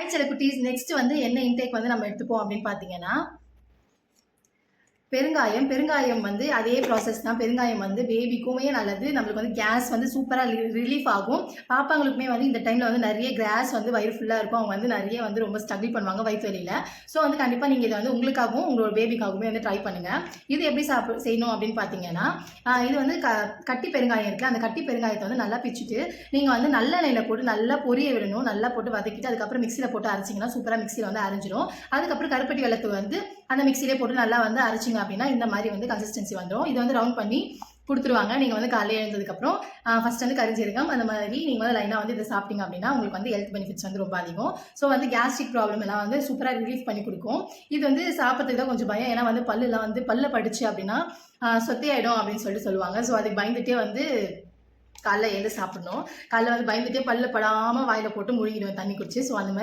Hi செல்லக்குட்டீஸ், next வந்து என்ன intake வந்து நம்ம எடுத்துப்போம் அப்படின்னு பார்த்தீங்கன்னா, பெருங்காயம் வந்து அதே ப்ராசஸ் தான். பெருங்காயம் வந்து பேபிக்குமே நல்லது. நம்மளுக்கு வந்து கேஸ் வந்து சூப்பராக ரிலீஃப் ஆகும். பாப்பாங்களுக்குமே வந்து இந்த டைமில் வந்து நிறைய கேஸ் வந்து வயிறு ஃபுல்லாக இருக்கும். அவங்க வந்து நிறைய வந்து ரொம்ப ஸ்ட்ரகிள் பண்ணுவாங்க வயிற்று வலியில். ஸோ வந்து கண்டிப்பாக நீங்கள் இதை வந்து உங்களுக்காகவும் உங்களோட பேபிக்காகவுமே வந்து ட்ரை பண்ணுங்கள். இது எப்படி செய்யணும் அப்படின்னு பார்த்தீங்கன்னா, இது வந்து கட்டி பெருங்காயம் இருக்குது. அந்த கட்டி பெருங்காயத்தை வந்து நல்லா பிச்சுட்டு நீங்கள் வந்து நல்லெண்ணெயில் போட்டு நல்லா பொரிய விடணும். நல்லா போட்டு வதக்கிட்டு அதுக்கப்புறம் மிக்சியில் போட்டு அரைச்சிங்கன்னா சூப்பராக மிக்சியில் வந்து அரைஞ்சிடும். அதுக்கப்புறம் கருப்பட்டி வெள்ளத்தை வந்து அந்த மிக்சிலே போட்டு நல்லா வந்து அரைச்சிங்க அப்படின்னா இந்த மாதிரி வந்து கன்சிஸ்டன்சி வந்துடும். இதை வந்து ரவுண்ட் பண்ணி கொடுத்துருவாங்க. நீங்கள் வந்து காலையில் எழுந்ததுக்கப்புறம் ஃபர்ஸ்ட் வந்து கரிஞ்சீரகம் அந்த மாதிரி நீங்கள் வந்து லைனாக வந்து இதை சாப்பிட்டீங்க அப்படின்னா உங்களுக்கு வந்து ஹெல்த் பெனிஃபிட்ஸ் வந்து ரொம்ப அதிகம். ஸோ வந்து கேஸ்ட்ரிக் ப்ராப்ளம் எல்லாம் வந்து சூப்பராக ரிலீஃப் பண்ணி கொடுக்கும். இது வந்து சாப்பிட்றதுக்கு தான் கொஞ்சம் பயம். ஏன்னா வந்து பல்லுலாம் வந்து பல்ல படிச்சு அப்படின்னா சொத்தையாயிடும் அப்படின்னு சொல்லுவாங்க. ஸோ அதுக்கு பயந்துட்டே வந்து காலைல எழுந்து சாப்பிடணும். காலைல வந்து பயந்துட்டே பல்ல படாமல் வாயில் போட்டு முழுங்கிடுவேன் தண்ணி குடிச்சு. ஸோ அந்த மாதிரி